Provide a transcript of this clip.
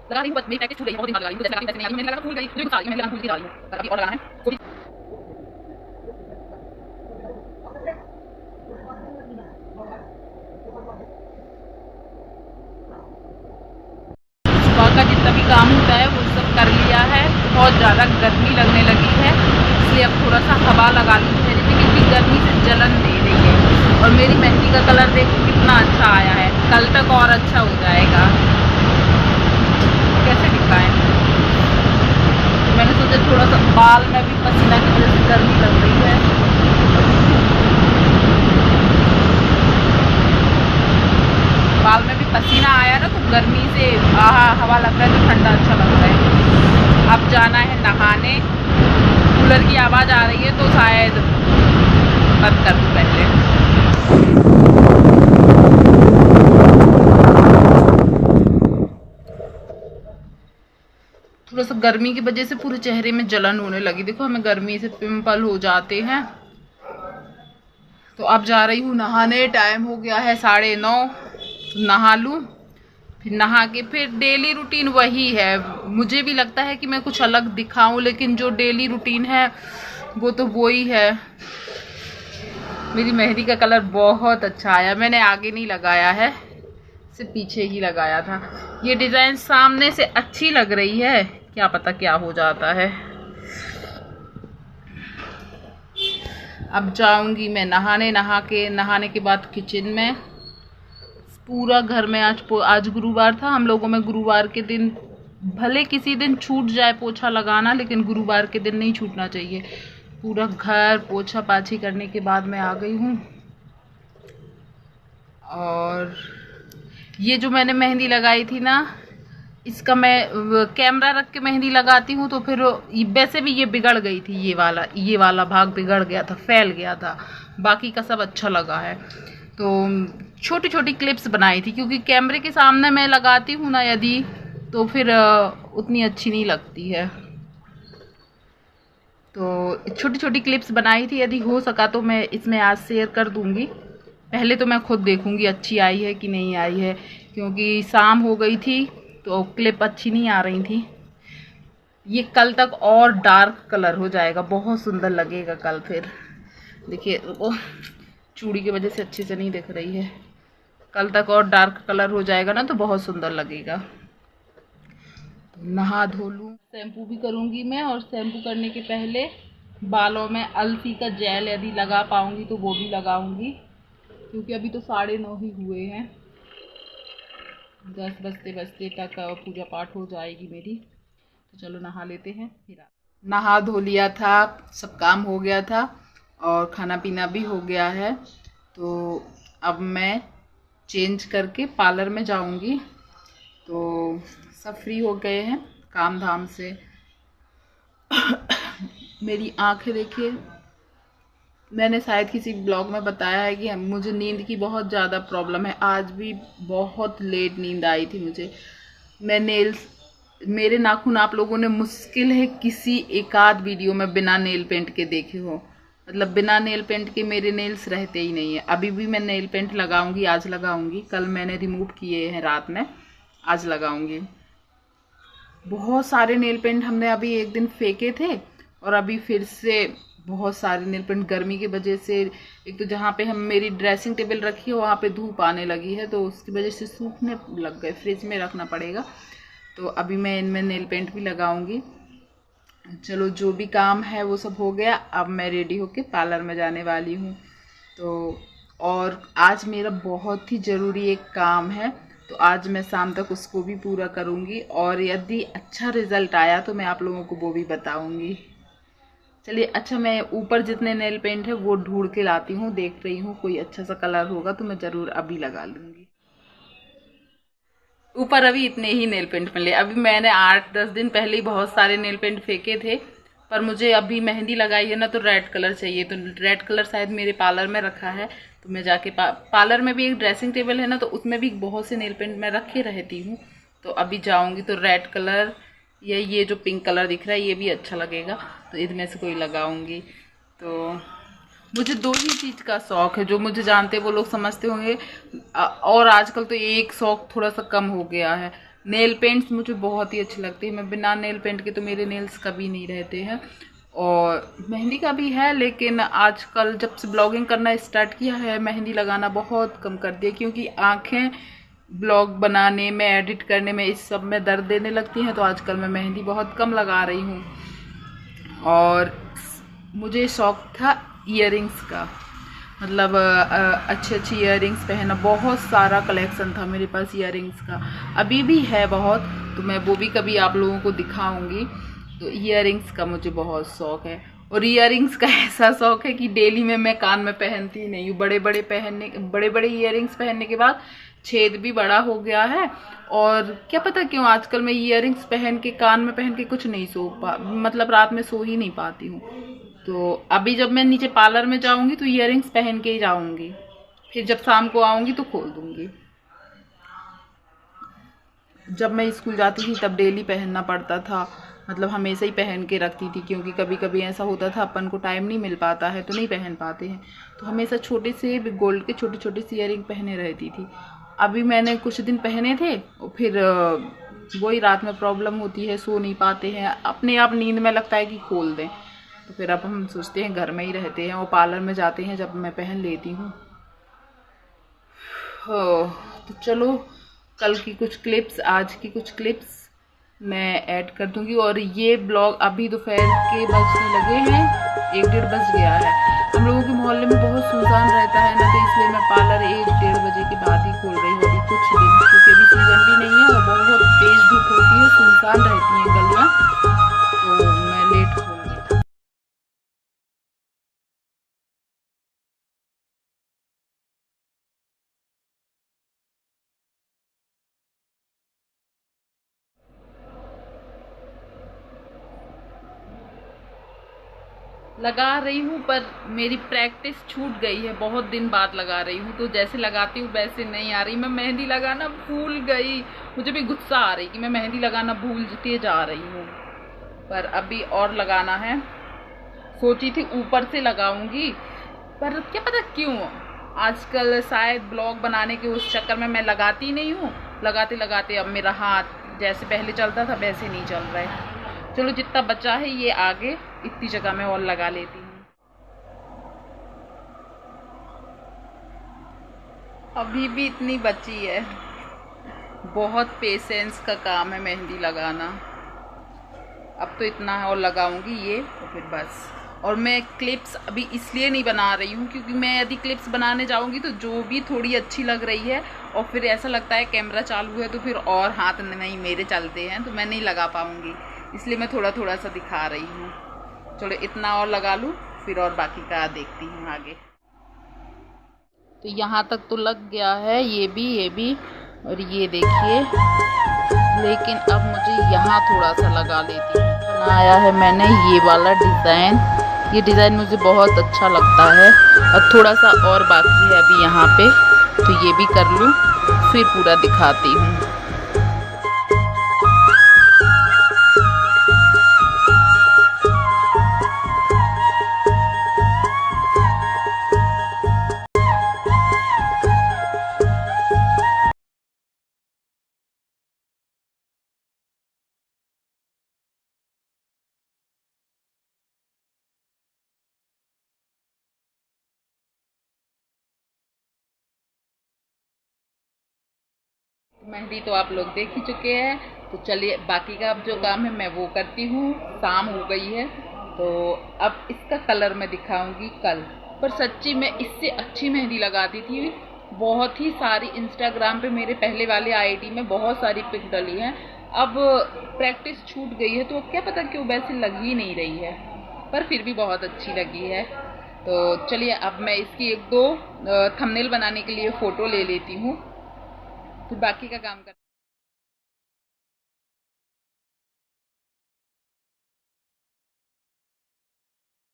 लगा रही हूँ, बस मेरी प्रैक्टिस छूट गई है, बहुत दिन बाद लगा रही हूँ, जैसे लगा रही हूँ वैसे नहीं, मैंने लगा भूल गई, मुझे गुस्सा आ रही है, मैंने लगा भूल के लगा रही हूँ, पर अभी और लगाना है तो भी। सुबह का जितना भी काम होता है वो सब कर लिया है। बहुत ज़्यादा गर्मी लगने लगी है, इसलिए अब थोड़ा सा हवा लगा ली है क्योंकि गर्मी से जलन दे रही है। और मेरी मेहंदी का कलर देखो कितना अच्छा आया है, कल तक और अच्छा हो जाएगा। कैसे दिखाएं, मैंने सोचा थोड़ा सा बाल में भी पसीना की वजह से गर्मी लग रही है। बाल में भी पसीना आया ना तो गर्मी से हवा लग रहा है तो ठंडा अच्छा लग रहा है। अब जाना है नहाने, कूलर की आवाज़ आ रही है तो शायद बंद कर दूँ पहले। थोड़ा सा गर्मी की वजह से पूरे चेहरे में जलन होने लगी, देखो हमें गर्मी से पिंपल हो जाते हैं। तो अब जा रही हूँ नहाने, टाइम हो गया है 9:30, तो नहा लूँ, फिर नहा के फिर डेली रूटीन वही है। मुझे भी लगता है कि मैं कुछ अलग दिखाऊं, लेकिन जो डेली रूटीन है वो तो वही है। मेरी मेहंदी का कलर बहुत अच्छा आया, मैंने आगे नहीं लगाया है, सिर्फ पीछे ही लगाया था। ये डिज़ाइन सामने से अच्छी लग रही है, क्या पता क्या हो जाता है। अब जाऊंगी मैं नहाने, नहाने के बाद किचन में पूरा घर में। आज गुरुवार था, हम लोगों में गुरुवार के दिन भले किसी दिन छूट जाए पोछा लगाना, लेकिन गुरुवार के दिन नहीं छूटना चाहिए। पूरा घर पोछा पाछी करने के बाद मैं आ गई हूँ। और ये जो मैंने मेहंदी लगाई थी ना, इसका मैं कैमरा रख के मेहंदी लगाती हूँ तो फिर वैसे भी ये बिगड़ गई थी, ये वाला भाग बिगड़ गया था, फैल गया था। बाकी का सब अच्छा लगा है। तो छोटी छोटी क्लिप्स बनाई थी, क्योंकि कैमरे के सामने मैं लगाती हूँ ना यदि, तो फिर उतनी अच्छी नहीं लगती है। तो छोटी छोटी क्लिप्स बनाई थी, यदि हो सका तो मैं इसमें आज शेयर कर दूँगी। पहले तो मैं खुद देखूँगी अच्छी आई है कि नहीं आई है, क्योंकि शाम हो गई थी तो क्लिप अच्छी नहीं आ रही थी। ये कल तक और डार्क कलर हो जाएगा, बहुत सुंदर लगेगा कल। फिर देखिए वो चूड़ी की वजह से अच्छे से नहीं दिख रही है, कल तक और डार्क कलर हो जाएगा ना तो बहुत सुंदर लगेगा। तो नहा धो लूँ, शैम्पू भी करूँगी मैं, और शैम्पू करने के पहले बालों में अलसी का जेल यदि लगा पाऊँगी तो वो भी लगाऊँगी, क्योंकि अभी तो 9:30 ही हुए हैं, 10 बजते बजते तक पूजा पाठ हो जाएगी मेरी। तो चलो नहा लेते हैं। फिर नहा धो लिया था, सब काम हो गया था और खाना पीना भी हो गया है। तो अब मैं चेंज करके पार्लर में जाऊंगी। तो सब फ्री हो गए हैं काम धाम से। मेरी आंखें देखिए, मैंने शायद किसी ब्लॉग में बताया है कि मुझे नींद की बहुत ज़्यादा प्रॉब्लम है। आज भी बहुत लेट नींद आई थी मुझे। मेरे नाखून आप लोगों ने मुश्किल है किसी एकाध वीडियो में बिना नेल पेंट के देखे हो, मतलब बिना नेल पेंट के मेरे नेल्स रहते ही नहीं है। अभी भी मैं नेल पेंट लगाऊंगी, आज लगाऊंगी, कल मैंने रिमूव किए हैं रात में, आज लगाऊंगी। बहुत सारे नेल पेंट हमने अभी एक दिन फेंके थे, और अभी फिर से बहुत सारे नेल पेंट गर्मी की वजह से, एक तो जहाँ पे हम मेरी ड्रेसिंग टेबल रखी है वहाँ पे धूप आने लगी है, तो उसकी वजह से सूखने लग गए, फ्रिज में रखना पड़ेगा। तो अभी मैं इनमें नेल पेंट भी लगाऊंगी। चलो जो भी काम है वो सब हो गया, अब मैं रेडी होके पार्लर में जाने वाली हूँ। तो और आज मेरा बहुत ही ज़रूरी एक काम है, तो आज मैं शाम तक उसको भी पूरा करूँगी, और यदि अच्छा रिज़ल्ट आया तो मैं आप लोगों को वो भी बताऊँगी। चलिए अच्छा, मैं ऊपर जितने नेल पेंट है वो ढूंढ के लाती हूँ, देख रही हूँ कोई अच्छा सा कलर होगा तो मैं ज़रूर अभी लगा लूँगी। ऊपर अभी इतने ही नेल पेंट मिले। अभी मैंने 8-10 दिन पहले ही बहुत सारे नेल पेंट फेंके थे, पर मुझे अभी मेहंदी लगाई है ना तो रेड कलर चाहिए, तो रेड कलर शायद मेरे पार्लर में रखा है। तो मैं जाके पार्लर में भी एक ड्रेसिंग टेबल है ना, तो उसमें भी बहुत से नेल पेंट मैं रखे रहती हूँ। तो अभी जाऊँगी तो रेड कलर या ये जो पिंक कलर दिख रहा है ये भी अच्छा लगेगा, तो इनमें से कोई लगाऊंगी। तो मुझे दो ही चीज़ का शौक़ है, जो मुझे जानते वो लोग समझते होंगे, और आजकल तो एक शौक़ थोड़ा सा कम हो गया है। नेल पेंट्स मुझे बहुत ही अच्छे लगते हैं। मैं बिना नेल पेंट के तो मेरे नेल्स कभी नहीं रहते हैं। और मेहंदी का भी है, लेकिन आजकल जब से ब्लॉगिंग करना स्टार्ट किया है मेहंदी लगाना बहुत कम कर दिया, क्योंकि आंखें ब्लॉग बनाने में, एडिट करने में, इस सब में दर्द देने लगती हैं। तो आजकल मैं मेहंदी बहुत कम लगा रही हूँ। और मुझे शौक था ईयरिंग्स का, मतलब अच्छी अच्छी ईयरिंग्स पहनना। बहुत सारा कलेक्शन था मेरे पास ईयरिंग्स का, अभी भी है बहुत, तो मैं वो भी कभी आप लोगों को दिखाऊंगी। तो ईयरिंग्स का मुझे बहुत शौक है। और ईयरिंग्स का ऐसा शौक है कि डेली में मैं कान में पहनती ही नहीं हूँ। बड़े बड़े ईयरिंग्स पहनने के बाद छेद भी बड़ा हो गया है। और क्या पता क्यों आजकल मैं ईयरिंग्स पहन के, कान में पहन के कुछ नहीं मतलब रात में सो ही नहीं पाती हूँ। तो अभी जब मैं नीचे पार्लर में जाऊंगी तो ईयरिंग्स पहन के ही जाऊंगी, फिर जब शाम को आऊंगी तो खोल दूंगी। जब मैं स्कूल जाती थी तब डेली पहनना पड़ता था, मतलब हमेशा ही पहन के रखती थी, क्योंकि कभी कभी ऐसा होता था अपन को टाइम नहीं मिल पाता है तो नहीं पहन पाते हैं। तो हमेशा छोटे से गोल्ड के छोटे छोटे से ईयरिंग पहने रहती थी। अभी मैंने कुछ दिन पहने थे और फिर वही रात में प्रॉब्लम होती है, सो नहीं पाते हैं, अपने आप नींद में लगता है कि खोल दें। तो फिर अब हम सोचते हैं घर में ही रहते हैं और पार्लर में जाते हैं जब मैं पहन लेती हूँ। तो चलो कल की कुछ क्लिप्स, आज की कुछ क्लिप्स मैं ऐड कर दूंगी। और ये ब्लॉग अभी दोपहर के बजने लगे हैं, 1-1:30 बज गया है। हम लोगों के मोहल्ले में बहुत सुनसान रहता है ना, तो इसलिए मैं पार्लर 1-1:30 बजे के बाद ही खोल रही हूँ अभी कुछ दिन, क्योंकि अभी सीजन भी नहीं है और बहुत तेज धूप होती है, सुनसान रहती हैं गलियाँ, तो मैं लेट खोल रही हूँ। लगा रही हूँ पर मेरी प्रैक्टिस छूट गई है, बहुत दिन बाद लगा रही हूँ, तो जैसे लगाती हूँ वैसे नहीं आ रही। मैं मेहंदी लगाना भूल गई, मुझे भी गुस्सा आ रही कि मैं मेहंदी लगाना भूलती जा रही हूँ। पर अभी और लगाना है, सोची थी ऊपर से लगाऊंगी, पर क्या पता क्यों आजकल शायद ब्लॉग बनाने के उस चक्कर में मैं लगाती नहीं हूँ। लगाते लगाते अब मेरा हाथ जैसे पहले चलता था वैसे नहीं चल रहा है। चलो जितना बचा है ये आगे इतनी जगह में और लगा लेती हूँ। अभी भी इतनी बची है, बहुत पेशेंस का काम है मेहंदी लगाना। अब तो इतना है और लगाऊंगी ये तो फिर बस। और मैं क्लिप्स अभी इसलिए नहीं बना रही हूँ क्योंकि मैं यदि क्लिप्स बनाने जाऊंगी तो जो भी थोड़ी अच्छी लग रही है और फिर ऐसा लगता है कैमरा चालू है तो फिर और हाथ नहीं मेरे चलते हैं, तो मैं नहीं लगा पाऊंगी, इसलिए मैं थोड़ा थोड़ा सा दिखा रही हूँ। चलो इतना और लगा लूँ फिर और बाकी का देखती हूँ आगे। तो यहाँ तक तो लग गया है, ये भी और ये देखिए, लेकिन अब मुझे यहाँ थोड़ा सा लगा लेती हूँ। बनाया है मैंने ये वाला डिज़ाइन, ये डिज़ाइन मुझे बहुत अच्छा लगता है और थोड़ा सा और बाकी है अभी यहाँ पे, तो ये भी कर लूँ फिर पूरा दिखाती हूँ। मेहंदी तो आप लोग देख ही चुके हैं, तो चलिए बाकी का अब जो काम है मैं वो करती हूँ। शाम हो गई है तो अब इसका कलर मैं दिखाऊंगी कल। पर सच्ची मैं इससे अच्छी मेहंदी लगाती थी, बहुत ही सारी इंस्टाग्राम पे मेरे पहले वाले आईडी में बहुत सारी पिक डली हैं। अब प्रैक्टिस छूट गई है तो क्या पता क्यों वैसे लग ही नहीं रही है, पर फिर भी बहुत अच्छी लगी है। तो चलिए अब मैं इसकी 1-2 थंबनेल बनाने के लिए फ़ोटो ले लेती हूँ, फिर बाकी का काम कर।